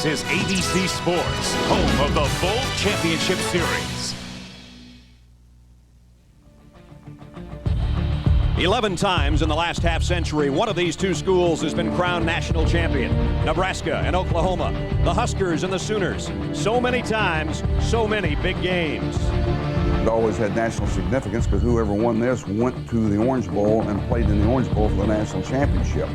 This is ABC Sports, home of the Bowl Championship Series. 11 times in the last half century, one of these two schools has been crowned national champion. Nebraska and Oklahoma, the Huskers and the Sooners. So many times, so many big games. It always had national significance because whoever won this went to the Orange Bowl and played in the Orange Bowl for the national championship.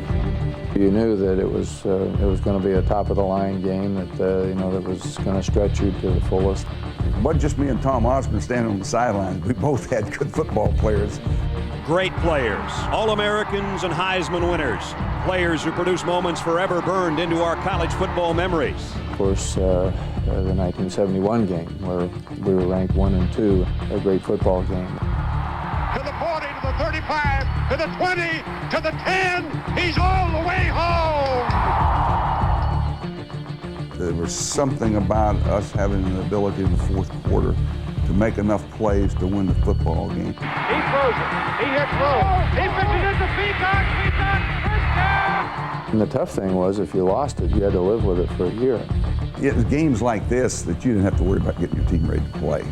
You knew that it was going to be a top-of-the-line game that was going to stretch you to the fullest. It wasn't just me and Tom Osborne standing on the sidelines. We both had good football players. Great players, All-Americans and Heisman winners. Players who produce moments forever burned into our college football memories. Of course, the 1971 game where we were ranked 1 and 2, a great football game. To the 40, to the 35, to the 20, to the 10. He's all the way home. There was something about us having an ability in the fourth quarter to make enough plays to win the football game. He throws it. He hits low. He pitches it to Peacock. First down. And the tough thing was, if you lost it, you had to live with it for a year. It was games like this that you didn't have to worry about getting your team ready to play.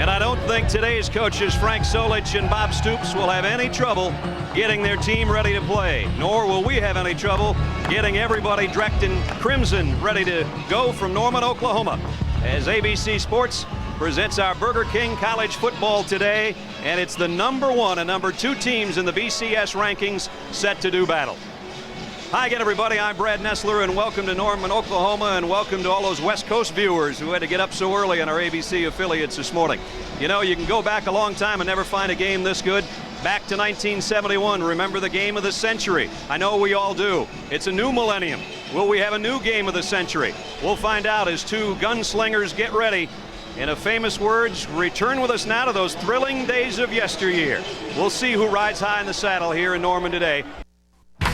And I don't think today's coaches, Frank Solich and Bob Stoops, will have any trouble getting their team ready to play, nor will we have any trouble getting everybody drecked in crimson ready to go from Norman, Oklahoma, as ABC Sports presents our Burger King College Football today, and it's the #1 and #2 teams in the BCS rankings set to do battle. Hi again, everybody. I'm Brad Nessler, and welcome to Norman, Oklahoma, and welcome to all those West Coast viewers who had to get up so early on our ABC affiliates this morning. You know, you can go back a long time and never find a game this good. Back to 1971, remember the game of the century? I know we all do. It's a new millennium. Will we have a new game of the century? We'll find out as two gunslingers get ready. In a famous words, return with us now to those thrilling days of yesteryear. We'll see who rides high in the saddle here in Norman today.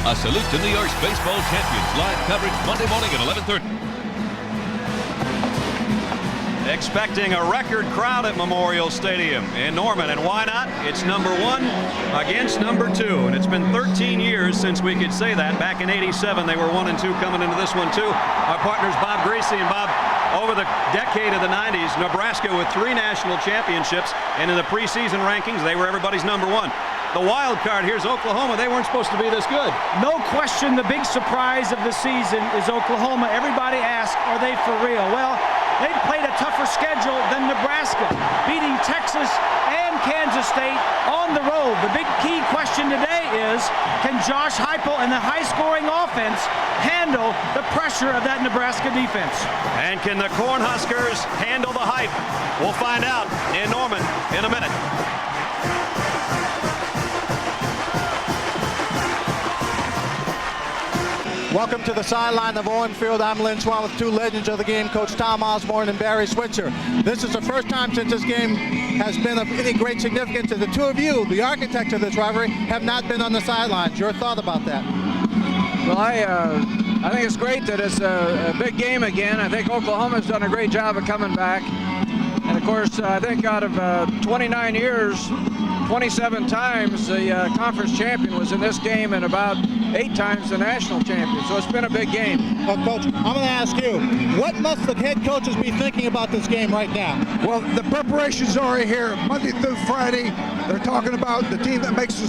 A salute to New York's baseball champions. Live coverage Monday morning at 11:30. Expecting a record crowd at Memorial Stadium in Norman, and why not? It's #1 against #2, and it's been 13 years since we could say that. Back in '87, they were 1 and 2 coming into this one too. Our partners Bob Greasy and Bob, over the decade of the 90s, Nebraska with 3 national championships, and in the preseason rankings, they were everybody's #1. The wild card here's Oklahoma. They weren't supposed to be this good. No question, the big surprise of the season is Oklahoma. Everybody asks, are they for real? Well, they've played a tougher schedule than Nebraska, beating Texas and Kansas State on the road. The big key question today is, can Josh Heupel and the high-scoring offense handle the pressure of that Nebraska defense? And can the Cornhuskers handle the hype? We'll find out in Norman in a minute. Welcome to the sideline of Owen Field. I'm Lynn Swan with 2 legends of the game, Coach Tom Osborne and Barry Switzer. This is the first time since this game has been of any great significance, and the two of you, the architects of this rivalry, have not been on the sidelines. Your thought about that? Well, I think it's great that it's a big game again. I think Oklahoma's done a great job of coming back. And, of course, I think out of 29 years, 27 times the conference champion was in this game, and about 8 times the national champion. So it's been a big game. Coach, I'm going to ask you, what must the head coaches be thinking about this game right now? Well, the preparations are here Monday through Friday. They're talking about the team that makes the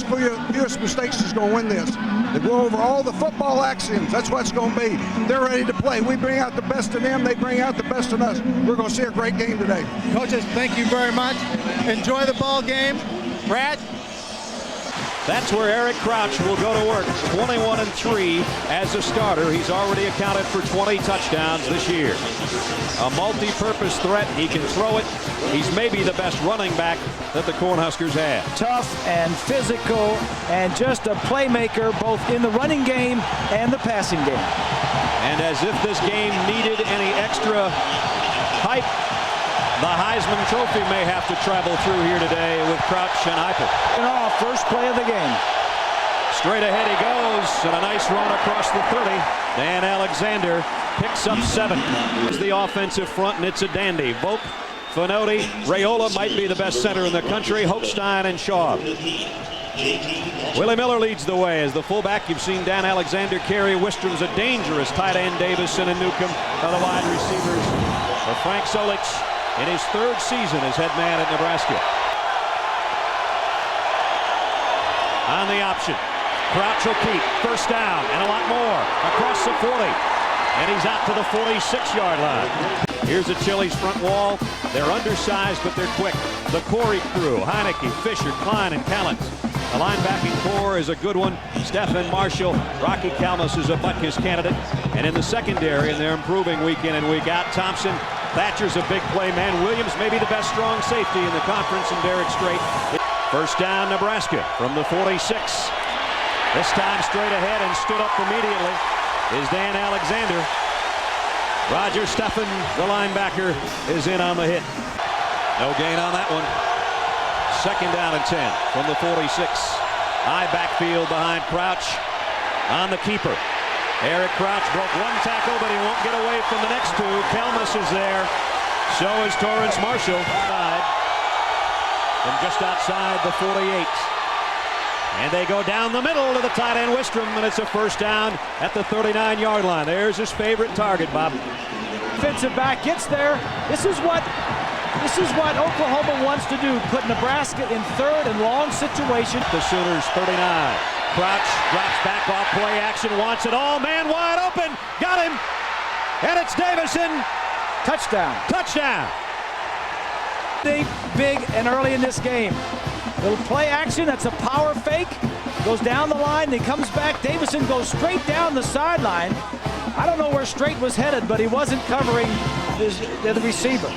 fewest mistakes is going to win this. They go over all the football axioms. That's what it's going to be. They're ready to play. We bring out the best in them. They bring out the best in us. We're going to see a great game today. Coaches, thank you very much. Enjoy the ball game. Brad? That's where Eric Crouch will go to work. 21-3 as a starter. He's already accounted for 20 touchdowns this year. A multi-purpose threat. He can throw it. He's maybe the best running back that the Cornhuskers have. Tough and physical and just a playmaker both in the running game and the passing game. And as if this game needed any extra hype, the Heisman Trophy may have to travel through here today with Crouch and Heupel. First play of the game. Straight ahead he goes, and a nice run across the 30. Dan Alexander picks up 7. Here's the offensive front, and it's a dandy. Volk, Finotti, Raiola might be the best center in the country, Hochstein and Shaw. Willie Miller leads the way as the fullback. You've seen Dan Alexander carry. Wistrom's a dangerous tight end. Davison and Newcomb are the wide receivers. For Frank Solich in his 3rd season as head man at Nebraska. On the option. Crouch will keep. First down and a lot more. Across the 40. And he's out to the 46-yard line. Here's the Chili's front wall. They're undersized, but they're quick. The Corey crew, Heineke, Fisher, Klein, and Callens. The linebacking core is a good one. Stephen Marshall, Rocky Kalmus is a Butkus candidate. And in the secondary, and they're improving week in and week out, Thompson, Thatcher's a big play man. Williams may be the best strong safety in the conference, and Derek Strait. First down, Nebraska from the 46. This time straight ahead and stood up immediately is Dan Alexander. Roger Steffen, the linebacker, is in on the hit. No gain on that one. Second down and 10 from the 46. High backfield behind Crouch on the keeper. Eric Crouch broke one tackle, but he won't get away from the next two. Kelmus is there. So is Torrance Marshall. From just outside the 48. And they go down the middle to the tight end Wistrom, and it's a first down at the 39-yard line. There's his favorite target, Bob. Defensive back gets there. This is what Oklahoma wants to do, put Nebraska in 3rd and long situation. The Sooners 39. Crouch drops back off play action, wants it all. Man wide open. Got him. And it's Davison. Touchdown. Touchdown. Big and early in this game. Little play action, that's a power fake. Goes down the line, he comes back. Davison goes straight down the sideline. I don't know where Strait was headed, but he wasn't covering the receiver.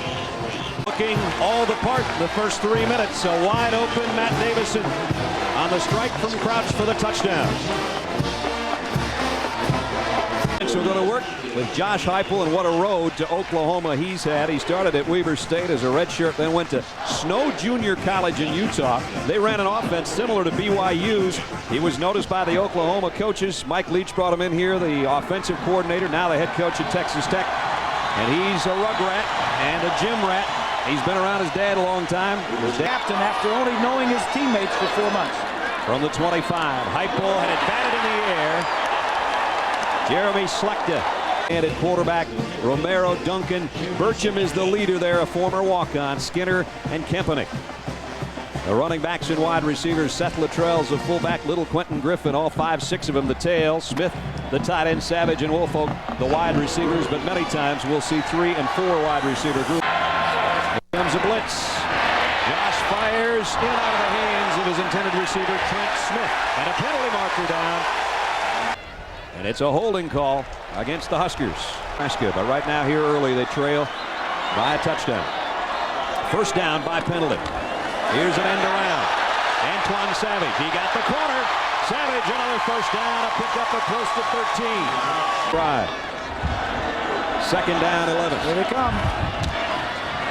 Looking all the part in the first 3 minutes. A wide open Matt Davison on the strike from Crouch for the touchdown. So we're going to work with Josh Heupel, and what a road to Oklahoma he's had. He started at Weber State as a redshirt, then went to Snow Junior College in Utah. They ran an offense similar to BYU's. He was noticed by the Oklahoma coaches. Mike Leach brought him in here, the offensive coordinator, now the head coach at Texas Tech. And he's a rug rat and a gym rat. He's been around his dad a long time. His captain after only knowing his teammates for 4 months. From the 25, Heupel had it batted in the air. Jeremy Slechta and at quarterback, Romero, Duncan. Burcham is the leader there, a former walk-on. Skinner and Kempenick. The running backs and wide receivers, Seth Luttrell's the fullback, Little Quentin Griffin, all 5'6" of them the tail. Smith, the tight end, Savage and Woolfolk, the wide receivers, but many times we'll see 3 and 4 wide receiver group. Here comes a blitz. Josh fires in out of the hands of his intended receiver, Trent Smith, and a penalty marker down. And it's a holding call against the Huskers. Nebraska, but right now here early they trail by a touchdown. First down by penalty. Here's an end around. Antoine Savage, he got the corner. Savage, another first down, a pickup of close to 13. Drive. Second down, 11. Here they come.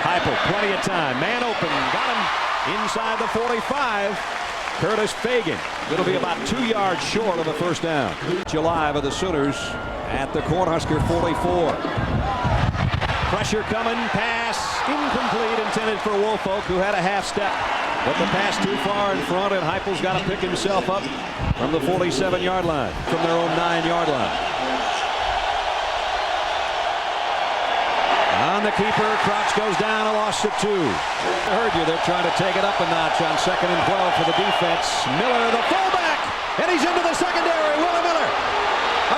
Heupel, plenty of time. Man open, got him inside the 45. Curtis Fagan. It'll be about 2 yards short of a first down. Alive of the Sooners at the Cornhusker 44. Pressure coming, pass incomplete, intended for Woolfolk, who had a half step. But the pass too far in front, and Heupel's got to pick himself up from the 47-yard line, from their own 9-yard line. On the keeper, Crouch goes down, a loss of 2. I heard you, they're trying to take it up a notch on 2nd and 12 for the defense. Miller, the fullback, and he's into the secondary. Willie Miller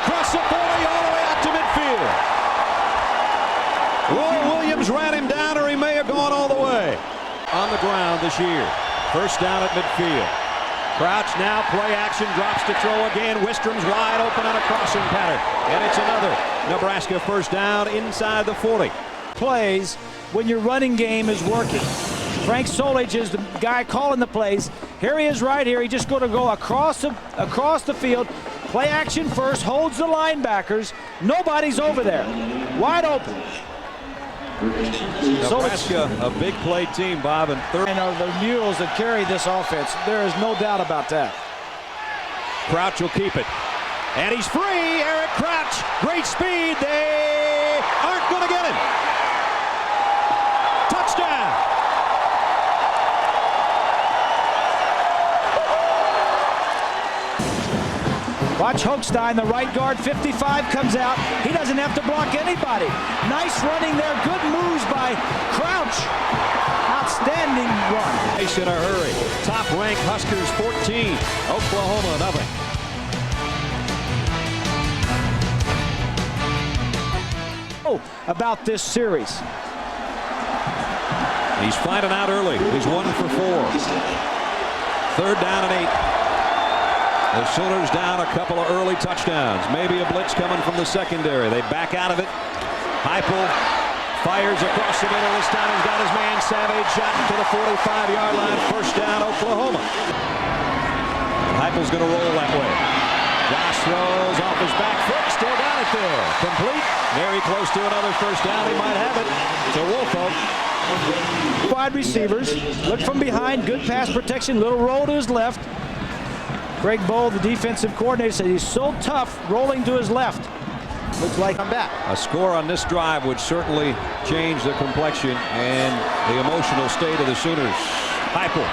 across the 40, all the way out to midfield. Roy Williams ran him down, or he may have gone all the way. On the ground this year. First down at midfield. Crouch now play action, drops to throw again. Wistrom's wide open on a crossing pattern. And it's another Nebraska first down inside the 40. Plays when your running game is working. Frank Solich is the guy calling the plays. Here he is right here. He's just going to go across the field. Play action first, holds the linebackers. Nobody's over there. Wide open. Nebraska, a big play team, Bob, and third. And the mules that carry this offense. There is no doubt about that. Crouch will keep it. And he's free. Eric Crouch, great speed. They aren't going to get him. Touchdown. Watch Hochstein, the right guard, 55 comes out. He doesn't have to block anybody. Nice running there. Good moves by Crouch. Outstanding run. Nice in a hurry. Top-ranked Huskers 14. Oklahoma nothing. About this series. He's finding out early. He's 1 for 4. 3rd down and 8. The Sooners down a couple of early touchdowns. Maybe a blitz coming from the secondary. They back out of it. Heupel fires across the middle. This time he's got his man Savage shot to the 45-yard line. 1st down, Oklahoma. Heupel's going to roll that way. Josh throws off his back foot. Still got it there. Complete. Very close to another 1st down. He might have it. So Woolfolk. Wide receivers. Look from behind. Good pass protection. Little roll to his left. Greg Bowl, the defensive coordinator, said he's so tough rolling to his left. Looks like I'm back. A score on this drive would certainly change the complexion and the emotional state of the Sooners. Heupel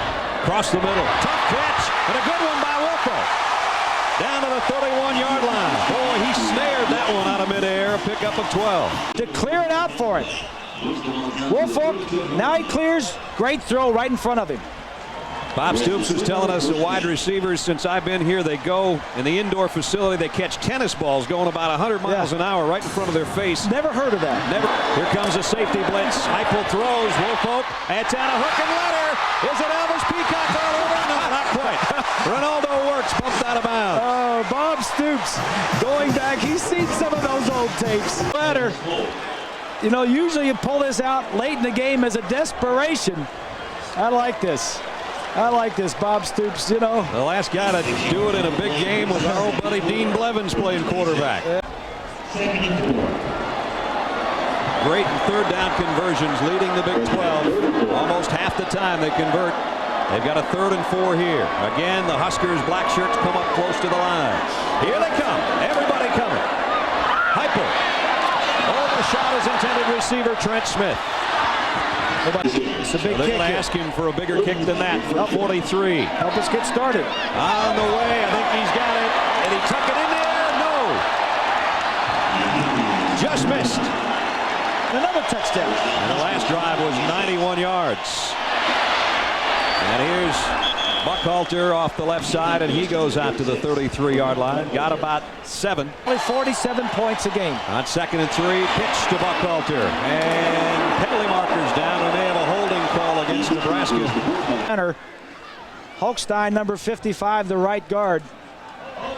across the middle. Tough catch and a good one by Woolfolk. Down to the 31-yard line. Boy, he snared that one out of midair. A pickup of 12. To clear it out for him. Woolfolk, now he clears. Great throw right in front of him. Bob Stoops was telling us the wide receivers, since I've been here, they go in the indoor facility, they catch tennis balls going about 100 miles an hour right in front of their face. Never heard of that. Never. Here comes a safety blitz. Heupel throws. Woolfolk. It's on a hook and ladder. Is it Elvis Peacock all over? No, not quite. Ronaldo Works bumped out of bounds. Oh, Bob Stoops going back. He's seen some of those old tapes. Ladder. You know, usually you pull this out late in the game as a desperation. I like this. I like this, Bob Stoops, you know. The last guy to do it in a big game was our old buddy Dean Blevins playing quarterback. Great 3rd down conversions leading the Big 12. Almost half the time they convert. They've got a 3rd and 4 here. Again, the Huskers black shirts come up close to the line. Here they come. Everybody coming. Heupel. Oh, the shot is intended receiver Trent Smith. It's a big so they're kick. Going to ask him for a bigger kick than that from 43. Help us get started. On the way. I think he's got it. Did he tuck it in there? No. Just missed. Another touchdown. And the last drive was 91 yards. And here's Buckhalter off the left side, and he goes out to the 33-yard line. Got about 7. Only 47 points a game. On 2nd and 3, pitch to Buckhalter. And penalty markers down, and they have a holding call against Nebraska. Hochstein, number 55, the right guard.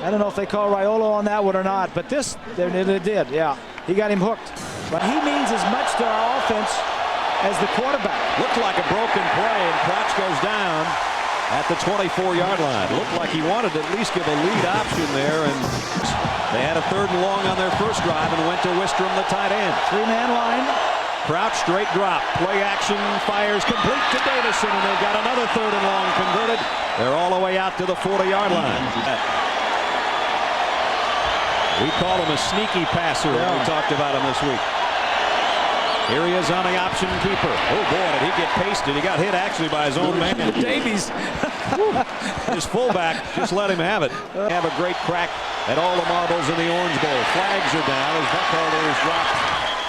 I don't know if they call Riolo on that one or not, but this, they did, yeah. He got him hooked. But he means as much to our offense as the quarterback. Looked like a broken play, and Crouch goes down at the 24-yard line. Looked like he wanted to at least give a lead option there, and they had a 3rd and long on their first drive and went to Wistrom, the tight end. 3-man line. Crouch straight drop. Play action, fires complete to Davison, and they've got another 3rd and long converted. They're all the way out to the 40-yard line. We call him a sneaky passer when we talked about him this week. Here he is on the option keeper. Oh, boy, did he get pasted. He got hit actually by his own man. Davies. His fullback just let him have it. Have a great crack at all the marbles in the Orange Bowl. Flags are down as Buckhalter is dropped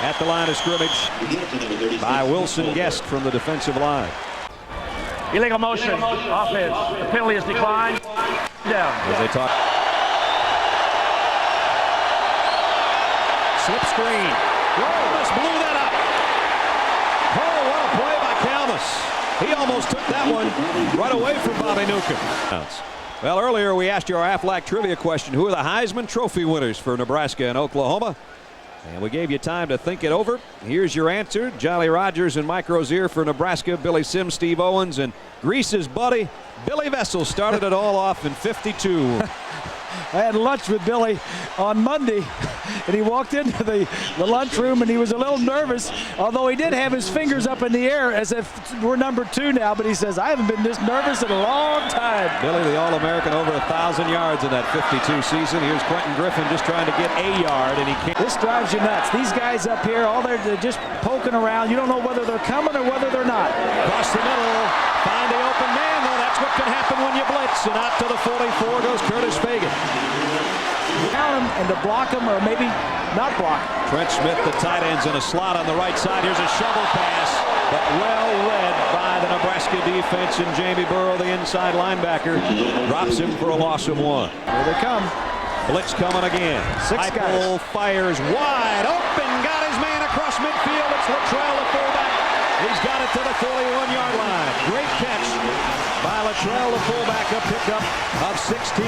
at the line of scrimmage by Wilson Guest from the defensive line. Illegal motion, offense. The penalty is declined. Down. As they talk. Slip screen. Calmus blew that up. Oh, what a play by Calmus. He almost took that one right away from Bobby Newcomb. Well, earlier we asked you our Aflac trivia question. Who are the Heisman Trophy winners for Nebraska and Oklahoma? And we gave you time to think it over. Here's your answer. Jolly Rogers and Mike Rozier for Nebraska. Billy Sims, Steve Owens, and Grease's buddy, Billy Vessel, started it all off in 52. I had lunch with Billy on Monday, and he walked into the lunchroom, and he was a little nervous, although he did have his fingers up in the air as if we're number 2 now, but he says, I haven't been this nervous in a long time. Billy, the All-American, over 1,000 yards in that 52 season. Here's Quentin Griffin just trying to get a yard, and he can't. This drives you nuts. These guys up here, they're just poking around. You don't know whether they're coming or whether they're not. Across the middle, find the open man, though. That's what can happen when you blitz. And out to the 44 goes Curtis Fagan. Down him and to block him, or maybe not block. Trent Smith, the tight end's in a slot on the right side. Here's a shovel pass, but well read by the Nebraska defense, and Jamie Burrow, the inside linebacker, drops him for a loss of 1. Here they come. Blitz coming again. Heupel fires wide open, got his man across midfield. It's Luttrell, the fullback. He's got it to the 41-yard line. Great catch by Luttrell, the fullback, a pickup of 16.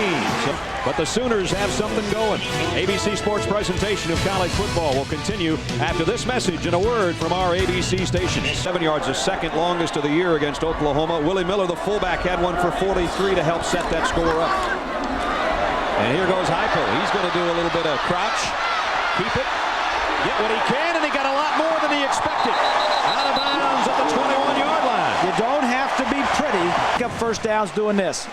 But the Sooners have something going. ABC Sports presentation of college football will continue after this message and a word from our ABC station. 7 yards, the second longest of the year against Oklahoma. Willie Miller, the fullback, had one for 43 to help set that score up. And here goes Heupel. He's going to do a little bit of crouch, keep it, get what he can, and he got a lot more than he expected. Out of bounds at the 21-yard line. You don't have to be pretty. Pick up first downs doing this.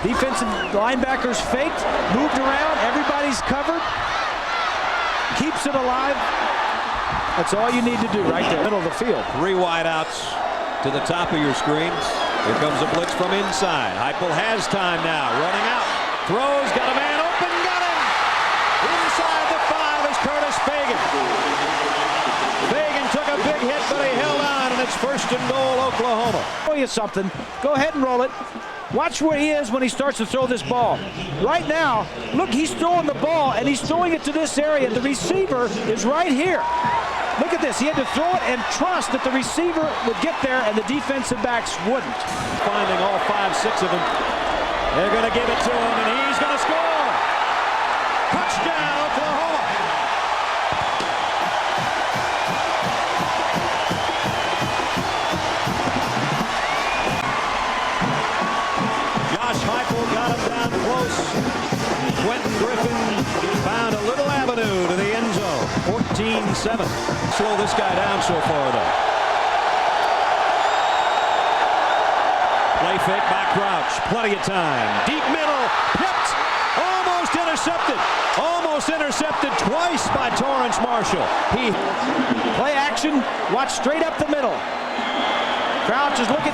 Defensive linebackers faked, moved around, everybody's covered, keeps it alive. That's all you need to do right there, middle of the field. 3 wideouts to the top of your screen. Here comes a blitz from inside. Heupel has time now, running out. Throws, got a man open, got him! Inside the 5 is Curtis Fagan. Fagan took a big hit, but he held on, and it's 1st and goal, Oklahoma. I'll show you something. Go ahead and roll it. Watch where he is when he starts to throw this ball. Right now, look, he's throwing the ball, and he's throwing it to this area. The receiver is right here. Look at this. He had to throw it and trust that the receiver would get there, and the defensive backs wouldn't. Finding all 5, 6 of them. They're going to give it to him, and he's going to score. Touchdown, Oklahoma. Josh Heupel got him down close. Quentin Griffin found a little avenue to the end zone. 14-7. Slow this guy down so far, though. Play fake by Crouch. Plenty of time. Deep middle. Pipped. Almost intercepted. Almost intercepted twice by Torrance Marshall. He play action. Watch straight up the middle. Crouch is looking.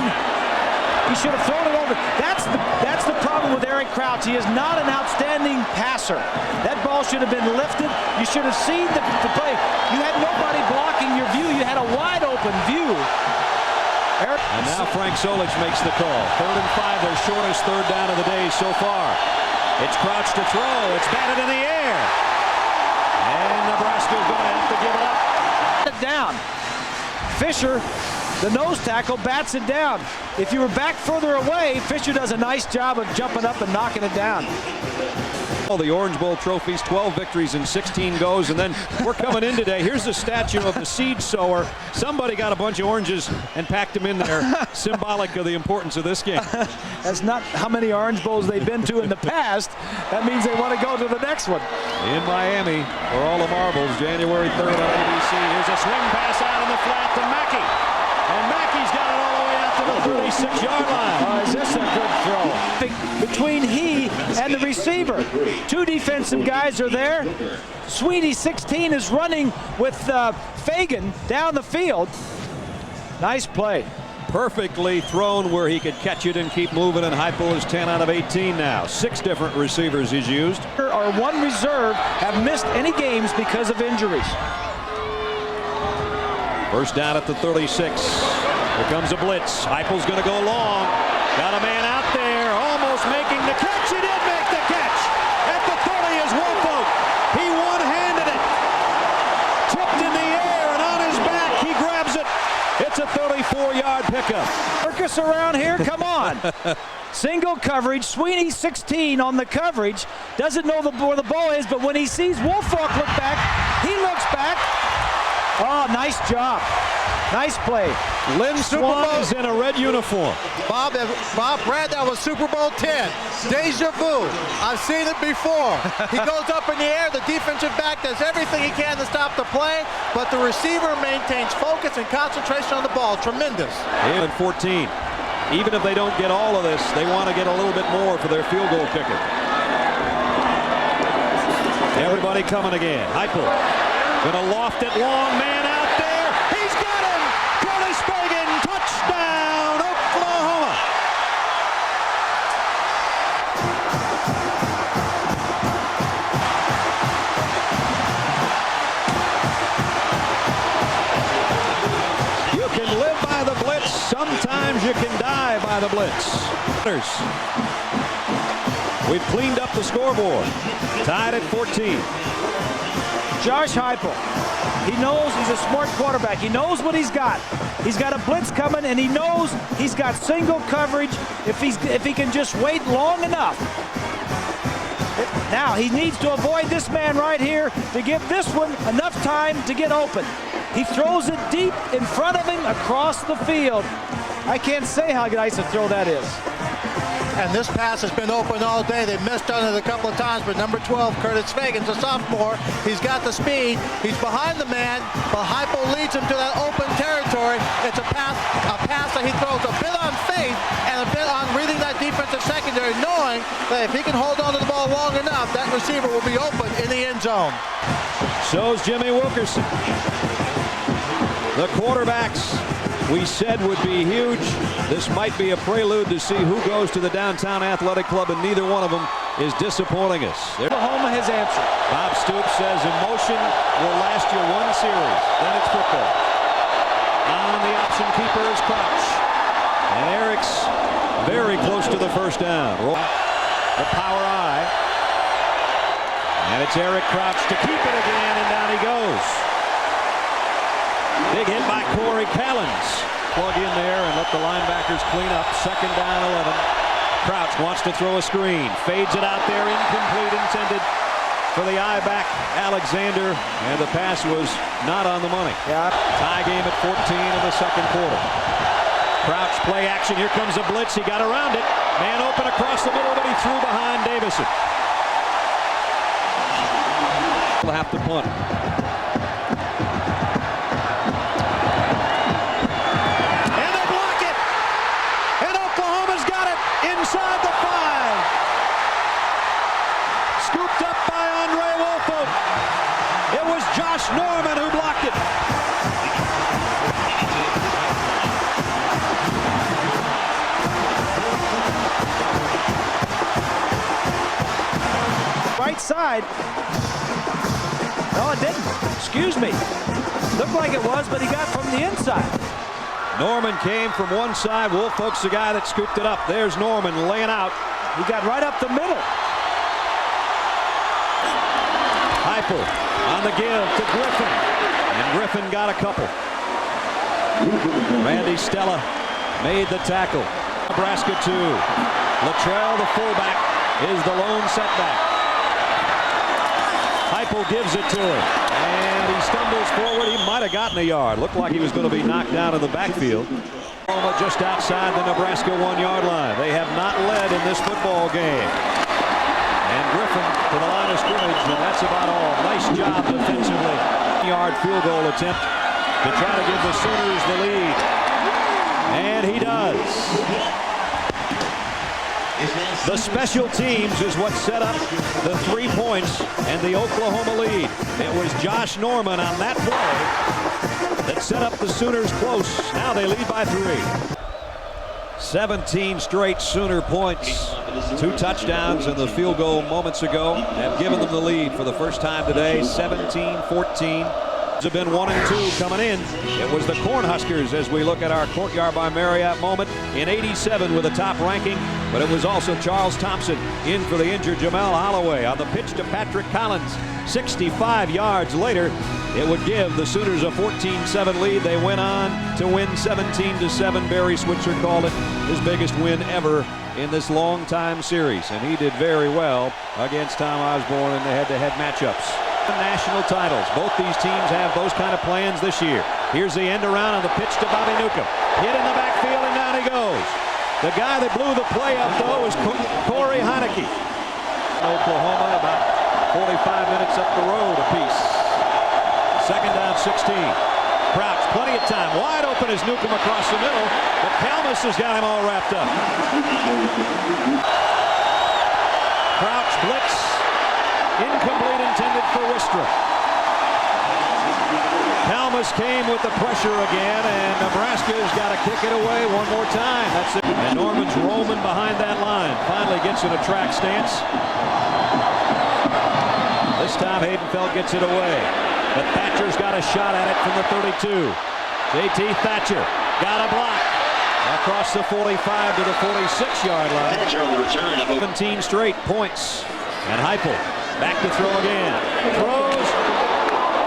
He should have thrown it over. That's the problem with Eric Crouch. He is not an outstanding passer. That ball should have been lifted. You should have seen the play. You had nobody blocking your view. You had a wide open view. And now Frank Solich makes the call. 3rd and 5, their shortest 3rd down of the day so far. It's Crouch to throw. It's batted in the air. And Nebraska's going to have to give it up. Down. Fisher, the nose tackle, bats it down. If you were back further away, Fisher does a nice job of jumping up and knocking it down. The Orange Bowl trophies, 12 victories and 16 goes, and then we're coming in today. Here's the statue of the seed sower. Somebody got a bunch of oranges and packed them in there, symbolic of the importance of this game. That's not how many Orange Bowls they've been to in the past. That means they want to go to the next one. In Miami, for all the marbles, January 3rd on ABC. Here's a swing pass out in the flat to Mackey. And Mackey's got it all the way out to the 36-yard line. Is this a good throw? Between he and the receiver. 2 defensive guys are there. Sweeney, 16, is running with Fagan down the field. Nice play. Perfectly thrown where he could catch it and keep moving, and Heupel is 10 out of 18 now. 6 different receivers he's used. Our 1 reserve have missed any games because of injuries. 1st down at the 36. Here comes a blitz. Heupel's going to go long. Got a man out there, almost making the catch. He did make the catch. At the 30 is Woolfolk. He one-handed it. Tipped in the air, and on his back, he grabs it. It's a 34-yard pickup. Circus around here, come on. Single coverage. Sweeney, 16 on the coverage. Doesn't know where the ball is, but when he sees Woolfolk look back, he looks back. Oh, nice job. Nice play. Lynn Swan is in a red uniform. Bob, Brad, that was Super Bowl 10. Deja vu. I've seen it before. He goes up in the air. The defensive back does everything he can to stop the play, but the receiver maintains focus and concentration on the ball. Tremendous. And 14. Even if they don't get all of this, they want to get a little bit more for their field goal kicker. Everybody coming again. Heupel gonna loft it long, man out there. He's got him. Curtis Fagan, touchdown, Oklahoma. shows you can die by the blitz. We've cleaned up the scoreboard. Tied at 14. Josh Heupel. He knows he's a smart quarterback. He knows what he's got. He's got a blitz coming, and he knows he's got single coverage if he can just wait long enough. Now, he needs to avoid this man right here to give this one enough time to get open. He throws it deep in front of him across the field. I can't say how nice a throw that is. And this pass has been open all day. They missed on it a couple of times, but number 12, Curtis Fagan's a sophomore. He's got the speed. He's behind the man, but Heupel leads him to that open territory. It's a pass that he throws a bit on faith and a bit on reading that defensive secondary, knowing that if he can hold on to the ball long enough, that receiver will be open in the end zone. So's Jimmy Wilkerson. The quarterbacks we said would be huge. This might be a prelude to see who goes to the Downtown Athletic Club, and neither one of them is disappointing us. Oklahoma has answered. Bob Stoops says emotion will last you one series, then it's football. On the option keeper is Crouch. And Eric's very close to the first down. The power eye. And it's Eric Crouch to keep it again, and down he goes. Big hit by Corey Callens. Plug in there and let the linebackers clean up. Second down, 11. Crouch wants to throw a screen. Fades it out there. Incomplete, intended for the I-back Alexander. And the pass was not on the money. Tie game at 14 in the second quarter. Crouch play action. Here comes a blitz. He got around it. Man open across the middle, but he threw behind Davison. They'll have to punt. Inside the 5. Scooped up by Andre Wolfo. It was Josh Norman who blocked it. Right side. No, it didn't. Excuse me. Looked like it was, but he got from the inside. Norman came from one side. Wolfolk's the guy that scooped it up. There's Norman laying out. He got right up the middle. Heupel on the give to Griffin. And Griffin got a couple. Randy Stella made the tackle. Nebraska 2. Luttrell, the fullback, is the lone setback. Heupel gives it to him. And he stumbles forward. He might have gotten a yard. Looked like he was going to be knocked down in the backfield. Just outside the Nebraska 1-yard line. They have not led in this football game. And Griffin to the line of scrimmage, and that's about all. Nice job defensively. Yard field goal attempt to try to give the Sooners the lead. And he does. The special teams is what set up the 3 points and the Oklahoma lead. It was Josh Norman on that play that set up the Sooners close. Now they lead by 3. 17 straight Sooner points. 2 touchdowns and the field goal moments ago have given them the lead for the first time today. 17-14. Have been 1 and 2 coming in. It was the Cornhuskers as we look at our Courtyard by Marriott moment in '87 with a top ranking, but it was also Charles Thompson in for the injured Jamel Holloway on the pitch to Patrick Collins. 65 yards later, it would give the Sooners a 14-7 lead. They went on to win 17-7. Barry Switzer called it his biggest win ever in this long-time series, and he did very well against Tom Osborne in the head-to-head matchups. National titles. Both these teams have those kind of plans this year. Here's the end around on the pitch to Bobby Newcomb. Hit in the backfield, and down he goes. The guy that blew the play up, though, was Corey Heineke. Oklahoma about 45 minutes up the road apiece. Second down, 16. Crouch, plenty of time. Wide open is Newcomb across the middle, but Kalmus has got him all wrapped up. Crouch blitz. Incomplete, intended for Wistra. Kalmus came with the pressure again, and Nebraska's got to kick it away one more time. That's it. And Norman's roaming behind that line. Finally gets in a track stance. This time Haydenfeld gets it away. But Thatcher's got a shot at it from the 32. J.T. Thatcher got a block. Across the 45 to the 46-yard line. 17 straight points. And Heupel back to throw again. Throws.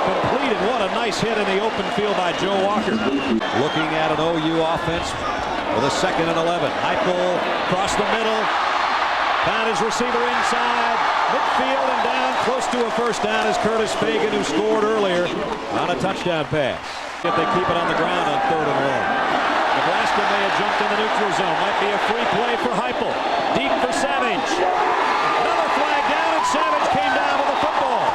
Completed. What a nice hit in the open field by Joe Walker. Looking at an OU offense with a 2nd and 11. Heupel across the middle. Found his receiver inside. Midfield and down. Close to a first down is Curtis Fagan, who scored earlier on a touchdown pass. If they keep it on the ground on 3rd and long. Nebraska may have jumped in the neutral zone. Might be a free play for Heupel. Deep for Savage. Another flag down, and Savage came down with the football.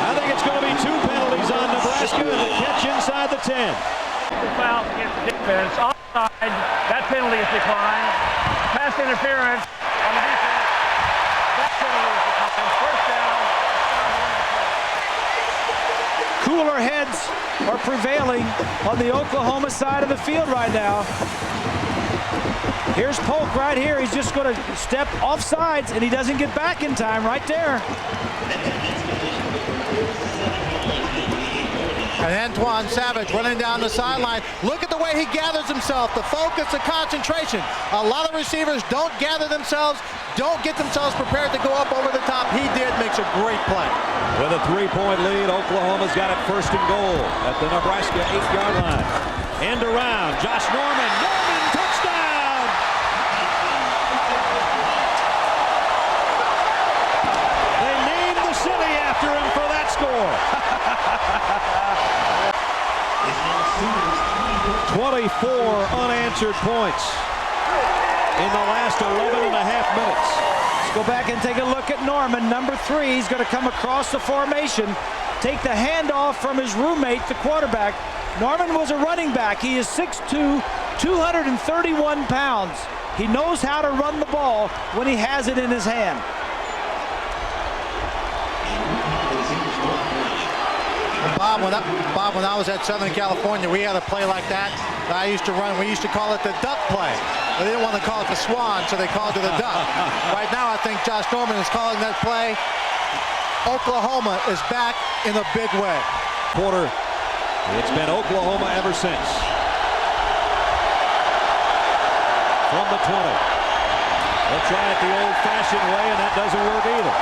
I think it's going to be 2 penalties on Nebraska and a catch inside the 10. Foul against the defense. Offside. That penalty is declined. Pass interference on the defense. That penalty is declined. First down. Cooler heads are prevailing on the Oklahoma side of the field right now. Here's Polk right here. He's just going to step off sides, and he doesn't get back in time right there. And Antoine Savage running down the sideline. Look at the way he gathers himself, the focus, the concentration. A lot of receivers don't gather themselves, don't get themselves prepared to go up over the top. He did, makes a great play. With a 3-point lead, Oklahoma's got it 1st and goal at the Nebraska 8-yard line. End around, Josh Norman. Norman, touchdown! They named the city after him for that score. 24 unanswered points in the last 11 and a half minutes. Let's go back and take a look at Norman, number 3. He's going to come across the formation, take the handoff from his roommate, the quarterback. Norman was a running back. He is 6'2", 231 pounds. He knows how to run the ball when he has it in his hand. Bob, when I was at Southern California, we had a play like that I used to run. We used to call it the duck play. They didn't want to call it the swan, so they called it the duck. Right now, I think Josh Norman is calling that play. Oklahoma is back in a big way. Quarter, it's been Oklahoma ever since. From the 20. They'll try it the old-fashioned way, and that doesn't work either.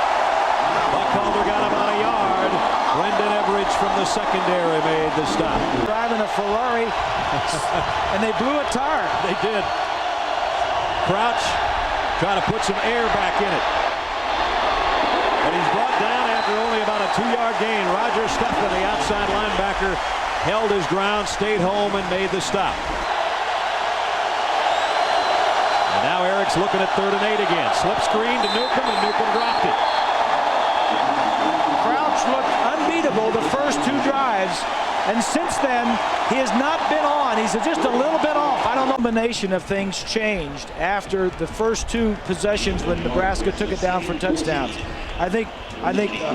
Buckhalter got about a yard. Brendan Everidge from the secondary made the stop. Driving a Ferrari, and they blew a tire. They did. Crouch trying to put some air back in it. But he's brought down after only about a 2-yard gain. Roger Steffen, the outside linebacker, held his ground, stayed home, and made the stop. And now Eric's looking at 3rd and 8 again. Slip screen to Newcomb, and Newcomb dropped it. Crouch looked unbeatable the first 2 drives, and since then he has not been on. He's just a little bit off. I don't know. The combination of things changed after the first 2 possessions when Nebraska took it down for touchdowns. I think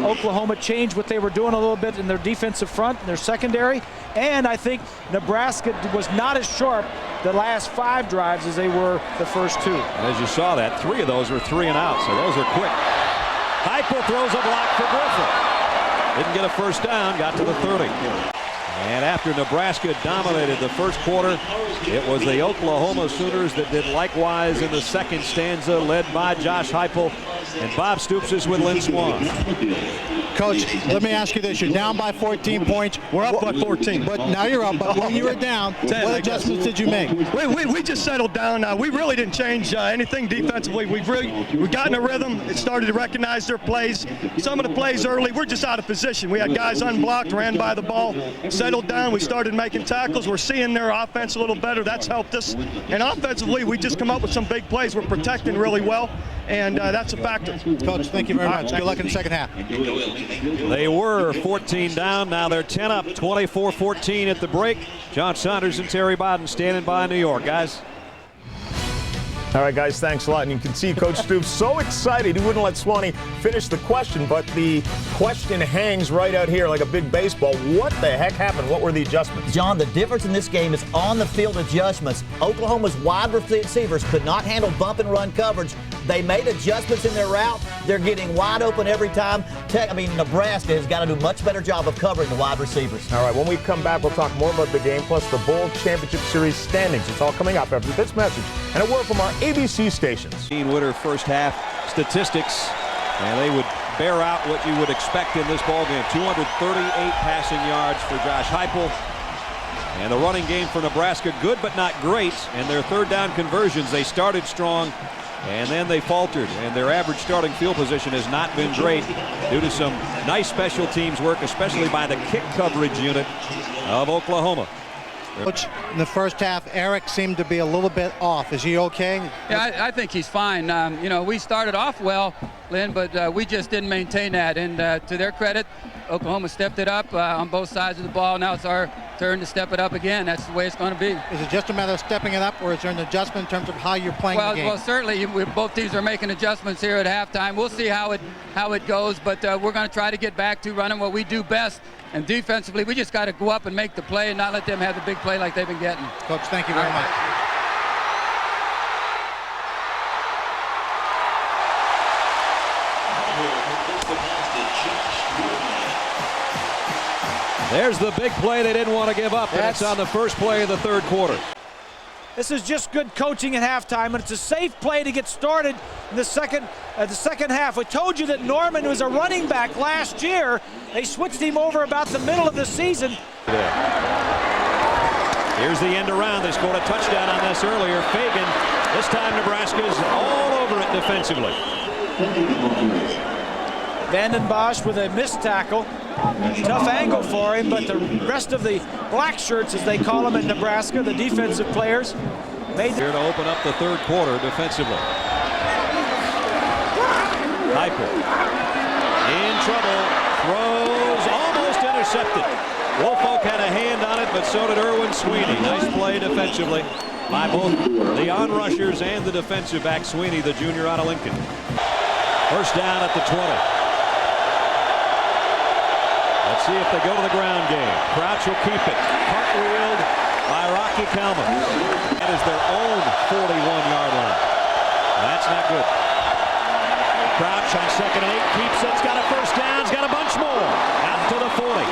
Oklahoma changed what they were doing a little bit in their defensive front and their secondary, and I think Nebraska was not as sharp the last 5 drives as they were the first 2. As you saw that, 3 of those were 3 and out, so those are quick. Heupel throws a block for Griffin. Didn't get a first down, got to the 30. And after Nebraska dominated the first quarter, it was the Oklahoma Sooners that did likewise in the second stanza, led by Josh Heupel. And Bob Stoops is with Lynn Swan. Coach, let me ask you this. You're down by 14 points. We're up by 14. But now you're up. But when you were down, what adjustments did you make? We just settled down. We really didn't change anything defensively. We got in a rhythm. It started to recognize their plays. Some of the plays early, we're just out of position. We had guys unblocked, ran by the ball, settled down. We started making tackles. We're seeing their offense a little better. That's helped us. And offensively, we just come up with some big plays. We're protecting really well. And that's a factor. Coach, thank you very much. Good luck in the second half. They were 14 down. Now they're 10 up, 24-14 at the break. John Saunders and Terry Bodden standing by in New York. Guys. All right, guys, thanks a lot. And you can see Coach Stoops so excited he wouldn't let Swanee finish the question, but the question hangs right out here like a big baseball. What the heck happened? What were the adjustments? John, the difference in this game is on the field adjustments. Oklahoma's wide receivers could not handle bump and run coverage They made adjustments in their route. They're getting wide open every time. Nebraska has got to do a much better job of covering the wide receivers. All right, when we come back, we'll talk more about the game, plus the Bowl Championship Series standings. It's all coming up after this message and a word from our ABC stations. Winner first half statistics, and they would bear out what you would expect in this ball game. 238 passing yards for Josh Heupel. And the running game for Nebraska, good but not great. And their third down conversions, they started strong, and then they faltered. And their average starting field position has not been great due to some nice special teams work, especially by the kick coverage unit of Oklahoma. Coach, in the first half, Eric seemed to be a little bit off. Is he okay? Yeah, I think he's fine. We started off well, Lynn, but we just didn't maintain that. And to their credit, Oklahoma stepped it up on both sides of the ball. Now it's our turn to step it up again. That's the way it's going to be. Is it just a matter of stepping it up, or is there an adjustment in terms of how you're playing the game? Well, certainly, both teams are making adjustments here at halftime. We'll see how it goes, but we're going to try to get back to running what we do best. And defensively, we just got to go up and make the play and not let them have the big play like they've been getting. Coach, thank you very much. There's the big play they didn't want to give up, and it's on the first play of the third quarter. This is just good coaching at halftime, and it's a safe play to get started in the second half. We told you that Norman was a running back last year. They switched him over about the middle of the season. Here's the end around. They scored a touchdown on this earlier. Fagan. This time Nebraska's all over it defensively. Vanden Bosch with a missed tackle. Tough angle for him, but the rest of the black shirts, as they call them in Nebraska, the defensive players, made here to open up the third quarter defensively. Heupel in trouble, throws, almost intercepted. Woolfolk had a hand on it, but so did Erwin Sweeney. Nice play defensively by both the on-rushers and the defensive back, Sweeney, the junior out of Lincoln. First down at the 20. Let's see if they go to the ground game. Crouch will keep it. Cartwheeled by Rocky Kalman. That is their own 41-yard line. That's not good. Crouch on 2nd and 8. Keeps it. It's got a first down. It's got a bunch more. Out to the 40.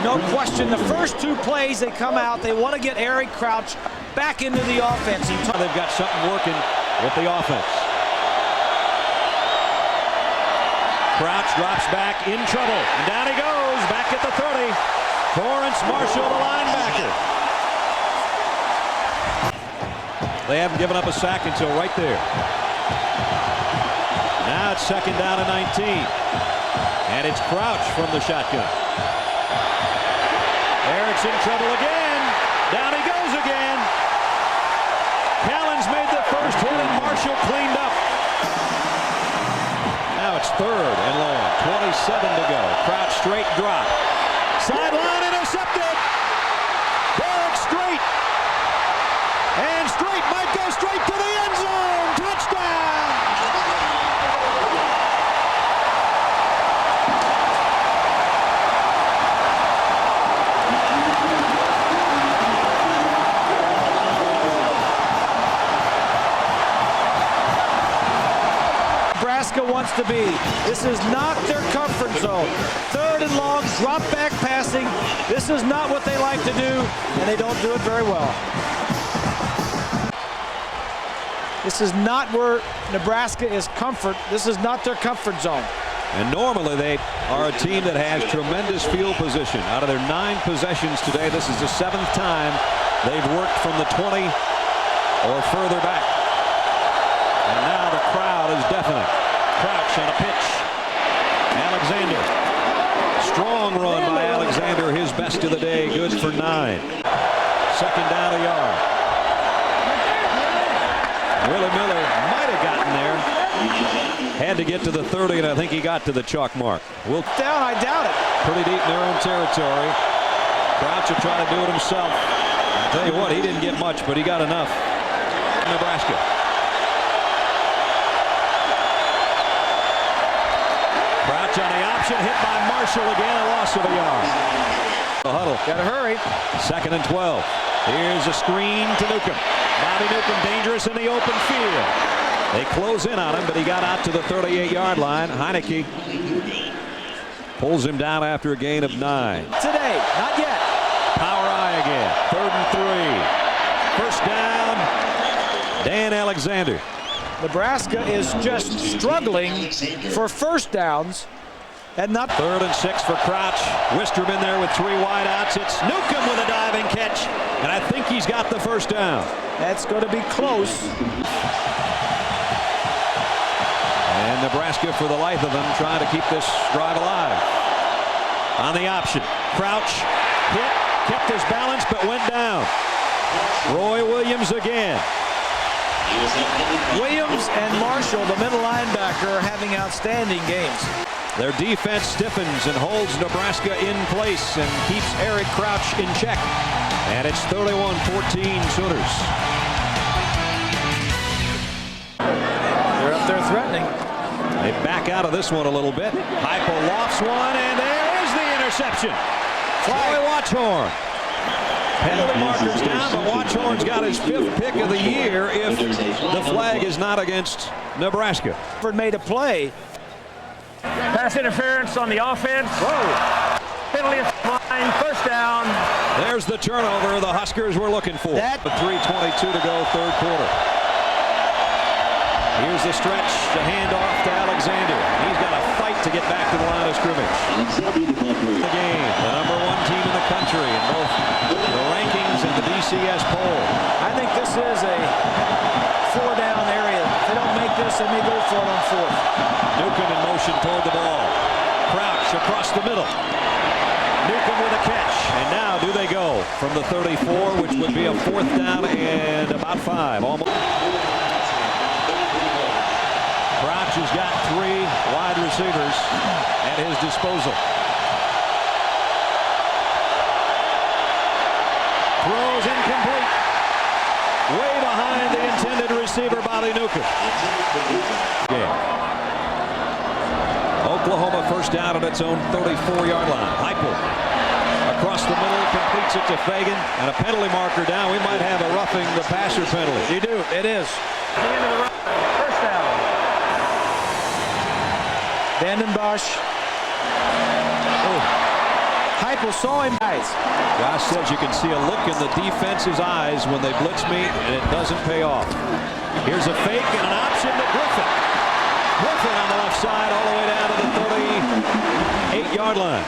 No question. The first two plays, they come out. They want to get Eric Crouch back into the offense. They've got something working with the offense. Crouch drops back in trouble. And down he goes. Back at the 30. Torrance Marshall, the linebacker. They haven't given up a sack until right there. Now it's 2nd down and 19. And it's Crouch from the shotgun. Eric's in trouble again. Down he goes again. Callan's made the first hit and Marshall cleaned up. Now it's 3rd and long. 27 to go. Crouch straight drop. Sideline intercepted. Derek Strait. And Strait might go straight to the end zone. Touchdown. Nebraska wants to be. This is not their comfort zone. 3rd and long, drop back passing. This is not what they like to do, and they don't do it very well. This is not where Nebraska is comfort. This is not their comfort zone. And normally they are a team that has tremendous field position. Out of their 9 possessions today, this is the 7th time they've worked from the 20 or further back. And now the crowd is deafening. Crouch on a pitch. Alexander. Strong run by Alexander. His best of the day. Good for 9. 2nd down a yard. Willie Miller might have gotten there. Had to get to the 30, and I think he got to the chalk mark. Down, I doubt it. Pretty deep in their own territory. Crouch will try to do it himself. I'll tell you what, he didn't get much, but he got enough. Nebraska. Crouch on the option, hit by Marshall again, a loss of a yard. The huddle. Got to hurry. 2nd and 12. Here's a screen to Newcomb. Bobby Newcomb dangerous in the open field. They close in on him, but he got out to the 38-yard line. Heineke pulls him down after a gain of 9. Today, not yet. Power I again. 3rd and 3. First down, Dan Alexander. Nebraska is just struggling for first downs. And not 3rd and 6 for Crouch. Wisterman there with 3 wideouts. It's Newcomb with a diving catch, and I think he's got the first down. That's going to be close. And Nebraska, for the life of them, trying to keep this drive alive. On the option, Crouch hit, kept his balance, but went down. Roy Williams again. Williams and Marshall, the middle linebacker, are having outstanding games. Their defense stiffens and holds Nebraska in place and keeps Eric Crouch in check. And it's 31-14 Sooners. They're up there threatening. They back out of this one a little bit. Heupel lofts one, and there is the interception. Troy Watchorn. Penalty markers down, but Watchorn's got his 5th pick of the year if the flag is not against Nebraska. Made a play. Pass interference on the offense. Whoa. Penalty line, first down. There's the turnover the Huskers were looking for. 3:22 to go, 3rd quarter. Here's the stretch, the handoff to Alexander. He's got to fight to get back to the line of scrimmage. The game, the #1 team in the country in both the rankings and the BCS poll. I think this is a 4-down area. If they don't make this, they may go for it on 4th. Newcomb in motion toward the ball. Crouch across the middle. Newcomb with a catch. And now do they go from the 34, which would be a 4th down and about 5. Almost. Crouch has got 3 wide receivers at his disposal. Throws incomplete. Way behind the intended receiver, Bobby Newcomb. Oklahoma first down at its own 34-yard line. Heupel across the middle, completes it to Fagan, and a penalty marker down. We might have a roughing the passer penalty. You do. It is. The end of the run. First down. Vanden Bosch. Heupel saw him. Josh says you can see a look in the defense's eyes when they blitz me, and it doesn't pay off. Here's a fake and an option to Griffin. Griffin on the left side all the way down to the 38-yard line.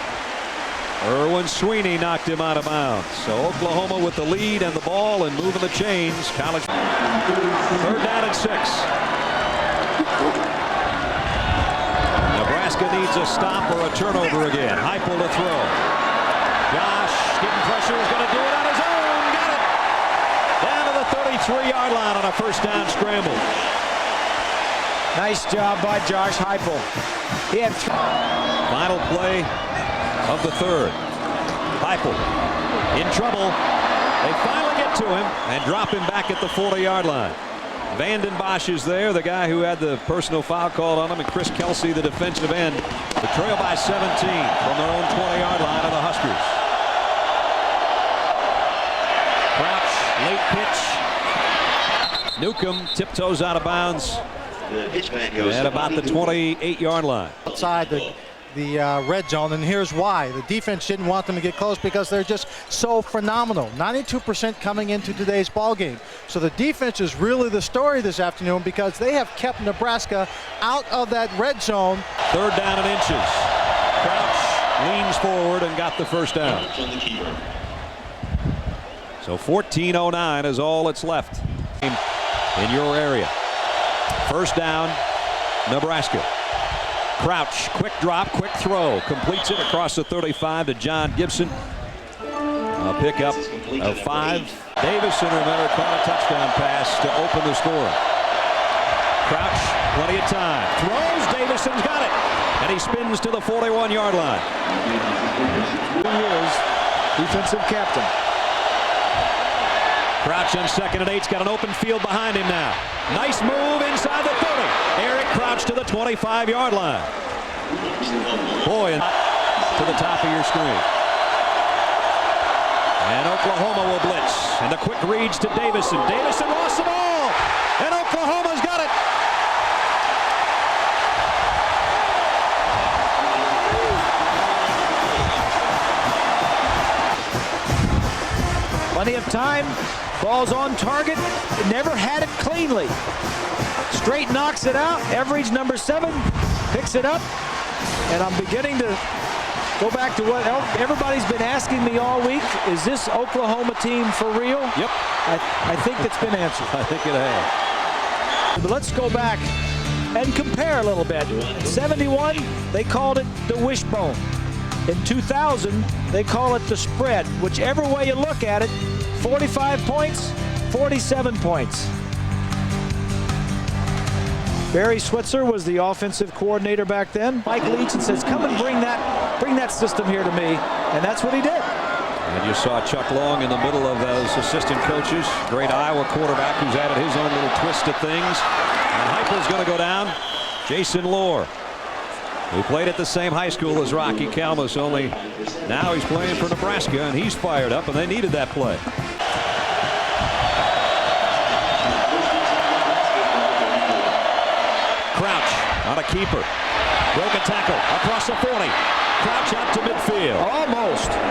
Erwin Sweeney knocked him out of bounds. So Oklahoma with the lead and the ball and moving the chains. College 3rd down and 6. Nebraska needs a stop or a turnover again. Heupel to throw. Josh getting pressure, is going to do it on his own. Got it. Down to the 33-yard line on a first down scramble. Nice job by Josh Heupel. He had final play of the 3rd. Heupel in trouble. They finally get to him and drop him back at the 40-yard line. Vanden Bosch is there, the guy who had the personal foul called on him, and Chris Kelsey, the defensive end. The trail by 17 from their own 20-yard line of the Huskers. Crouch, late pitch. Newcomb tiptoes out of bounds at about the 28-yard line. Outside the red zone, and here's why. The defense didn't want them to get close because they're just so phenomenal. 92% coming into today's ball game. So the defense is really the story this afternoon because they have kept Nebraska out of that red zone. 3rd down and inches. Crouch leans forward and got the first down. So 14:09 is all that's left in your area. First down, Nebraska. Crouch, quick drop, quick throw. Completes it across the 35 to John Gibson. A pickup of 5. Davison, remember, caught a touchdown pass to open the score. Crouch, plenty of time. Throws, Davison's got it. And he spins to the 41-yard line. He is defensive captain. Crouch on 2nd and 8's got an open field behind him now. Nice move inside the 30. Eric Crouch to the 25-yard line. Boy, to the top of your screen. And Oklahoma will blitz. And the quick reads to Davison. Davison lost the ball. And Oklahoma's got it. Plenty of time. Ball's on target. Never had it cleanly. Straight knocks it out. Everidge, number 7, picks it up. And I'm beginning to go back to what everybody's been asking me all week. Is this Oklahoma team for real? Yep. I think that's been answered. I think it has. But let's go back and compare a little bit. In 71, they called it the wishbone. In 2000, they call it the spread. Whichever way you look at it, 45 points, 47 points. Barry Switzer was the offensive coordinator back then. Mike Leach says, come and bring that system here to me. And that's what he did. And you saw Chuck Long in the middle of those assistant coaches. Great Iowa quarterback who's added his own little twist to things. And Heupel's going to go down. Jason Lohr, who played at the same high school as Rocky Kalmus, only now he's playing for Nebraska, and he's fired up, and they needed that play. Crouch on a keeper. Broken tackle across the 40. Crouch out to midfield.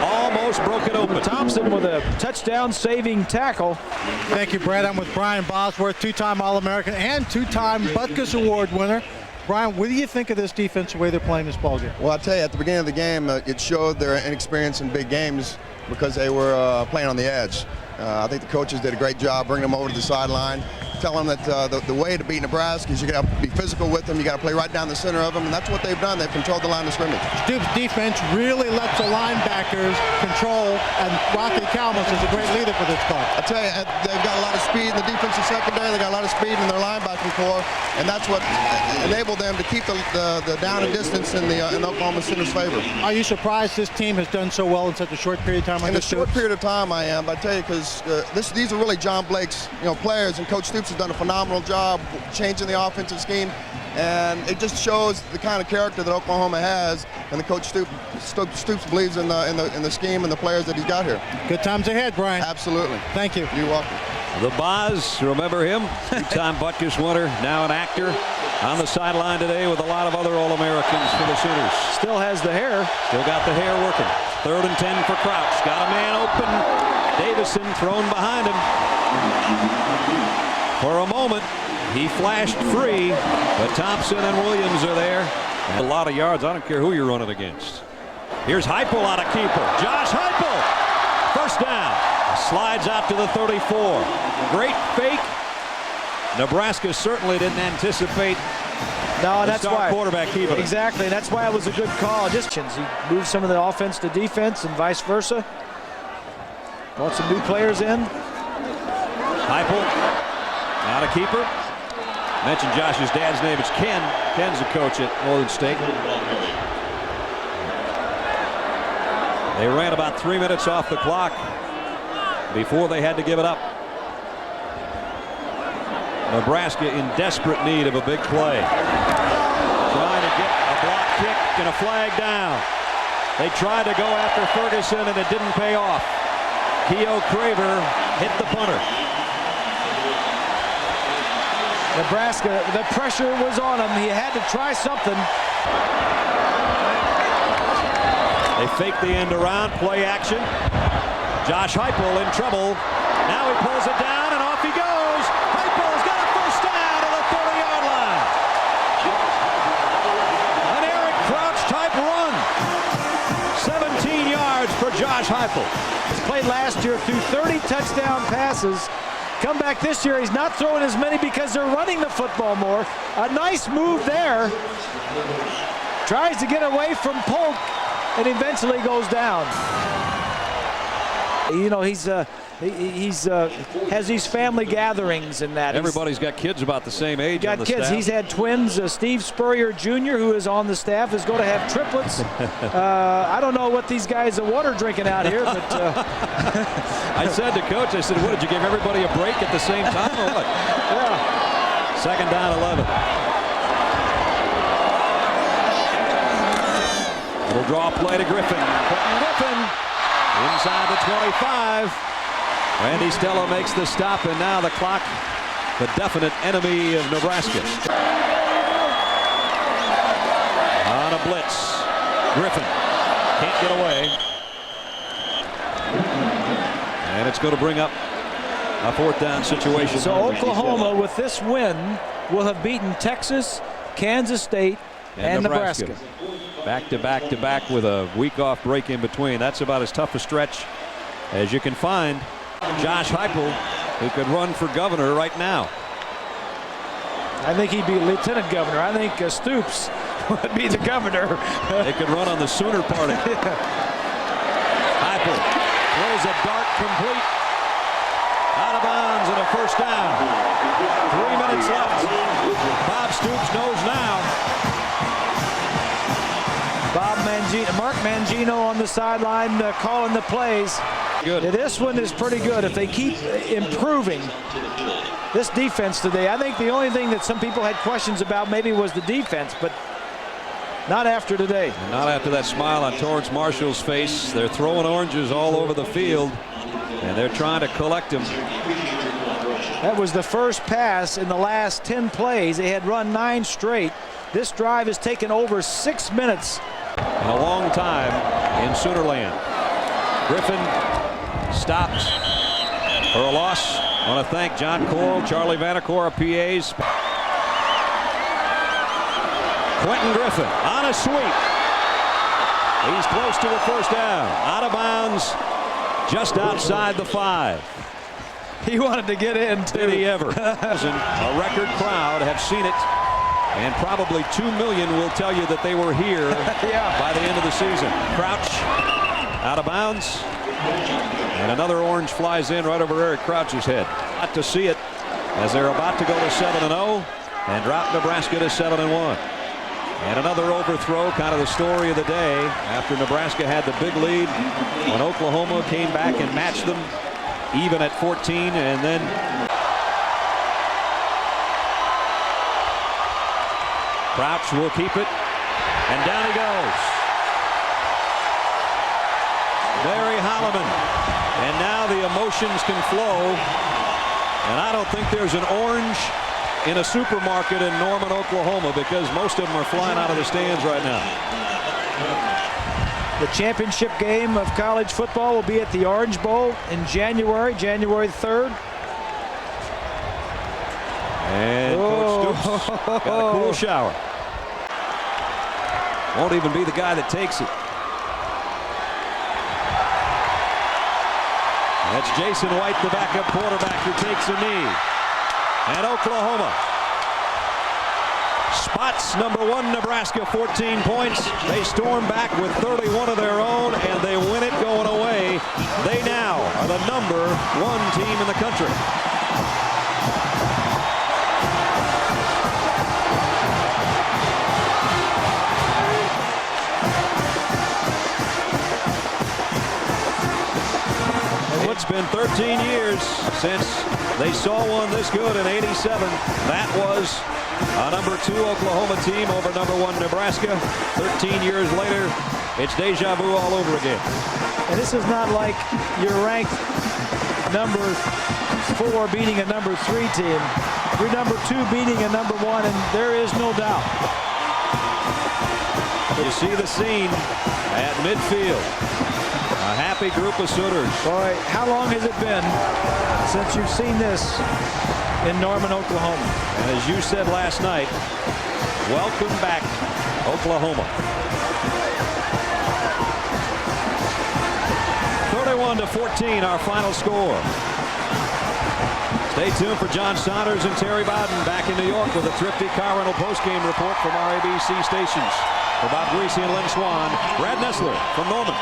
Almost broke it open. Thompson with a touchdown-saving tackle. Thank you, Brad. I'm with Brian Bosworth, two-time All-American and two-time Butkus Award winner. Brian, what do you think of this defense, the way they're playing this ball game? Well, I tell you, at the beginning of the game, it showed their inexperience in big games because they were playing on the edge. I think the coaches did a great job bringing them over to the sideline, telling them that the way to beat Nebraska is you got to be physical with them. You got to play right down the center of them, and that's what they've done. They've controlled the line of scrimmage. Stoops' defense really lets the linebackers control, and Rocky Kalmus is a great leader for this club. I tell you, they've got a lot of speed in the defensive secondary. They got a lot of speed in their linebacking core, and that's what enabled them to keep the down and distance in Oklahoma Center's favor. Are you surprised this team has done so well in such a short period of time? In a short period of time, I am. But I tell you, because these are really John Blake's players, and Coach Stoops has done a phenomenal job changing the offensive scheme, and it just shows the kind of character that Oklahoma has, and the Coach Stoops believes in the scheme and the players that he's got here. Good times ahead, Brian. Absolutely. Thank you. You're welcome. The Boz, remember him? Two-time Butkus winner, now an actor, on the sideline today with a lot of other All-Americans for the Sooners. Still has the hair. Still got the hair working. 3rd and 10 for Crouch. Got a man open. Davison thrown behind him. For a moment, he flashed free, but Thompson and Williams are there. And a lot of yards. I don't care who you're running against. Here's Heupel on a keeper. Josh Heupel. First down. Slides out to the 34. Great fake. Nebraska certainly didn't anticipate that's why quarterback keeping it. Exactly. That's why it was a good call. He moved some of the offense to defense and vice versa. Brought some new players in. Heupel, not a keeper. Mentioned Josh's dad's name. It's Ken. Ken's a coach at Northern State. They ran about 3 minutes off the clock before they had to give it up. Nebraska in desperate need of a big play. Trying to get a block kick and a flag down. They tried to go after Ferguson and it didn't pay off. Keogh Craver hit the punter. Nebraska, the pressure was on him. He had to try something. They fake the end around, play action. Josh Heupel in trouble. Now he pulls it down and off he goes. Heupel's got a first down to the 30-yard line. An Eric Crouch type run. 17 yards for Josh Heupel. He's played last year through 30 touchdown passes. Come back this year, he's not throwing as many because they're running the football more. A nice move there. Tries to get away from Polk and eventually goes down. You know, he's has these family gatherings and that. Everybody's got kids about the same age on the kids. staff. He's had twins. Steve Spurrier Jr., who is on the staff, is going to have triplets. I don't know what these guys are water drinking out here, but I said to Coach, I said, what, did you give everybody a break at the same time or what? Yeah. 2nd down, 11. Little draw play to Griffin. Griffin inside the 25. Randy Stella makes the stop, and now the clock, the definite enemy of Nebraska. On a blitz. Griffin can't get away. And it's going to bring up a 4th down situation. So Oklahoma, with this win, will have beaten Texas, Kansas State, and Nebraska. Back to back with a week off break in between. That's about as tough a stretch as you can find. Josh Heupel, who could run for governor right now. I think he'd be lieutenant governor. I think Stoops would be the governor. They could run on the Sooner Party. Heupel throws a dart complete. Out of bounds and a 1st down. 3 minutes left. Bob Stoops knows now. Mark Mangino on the sideline calling the plays. Good. This one is pretty good. If they keep improving this defense today, I think the only thing that some people had questions about maybe was the defense, but not after today. Not after that smile on Torrance Marshall's face. They're throwing oranges all over the field, and they're trying to collect them. That was the first pass in the last 10 plays. They had run 9 straight. This drive has taken over 6 minutes. In a long time in Soonerland. Griffin stops for a loss. I want to thank John Coral, Charlie Vanacore, PAs. Quentin Griffin on a sweep. He's close to the 1st down. Out of bounds, just outside the 5. He wanted to get in, too. Did he ever? A record crowd have seen it, and probably 2 million will tell you that they were here by the end of the season. Crouch out of bounds, and another orange flies in right over Eric Crouch's head. Got to see it as they're about to go to 7-0 and drop Nebraska to 7-1. And another overthrow, kind of the story of the day, after Nebraska had the big lead when Oklahoma came back and matched them even at 14, and then Crouch will keep it, and down he goes. Barry Holloman, and now the emotions can flow, and I don't think there's an orange in a supermarket in Norman, Oklahoma, because most of them are flying out of the stands right now. The championship game of college football will be at the Orange Bowl in January 3rd. And Coach Stoops got a cool shower. Won't even be the guy that takes it. That's Jason White, the backup quarterback, who takes a knee. And Oklahoma spots number 1 Nebraska, 14 points. They storm back with 31 of their own, and they win it going away. They now are the number 1 team in the country. It's been 13 years since they saw one this good in '87. That was a number 2 Oklahoma team over number 1 Nebraska. 13 years later, it's deja vu all over again. And this is not like you're ranked number 4 beating a number 3 team. You're number 2 beating a number 1, and there is no doubt. You see the scene at midfield. A happy group of Sooners. Boy, how long has it been since you've seen this in Norman, Oklahoma? And as you said last night, welcome back, Oklahoma. 31-14, our final score. Stay tuned for John Saunders and Terry Bowden back in New York with a thrifty car rental postgame report from our ABC stations. For Bob Greasy and Lynn Swan, Brad Nessler from Norman.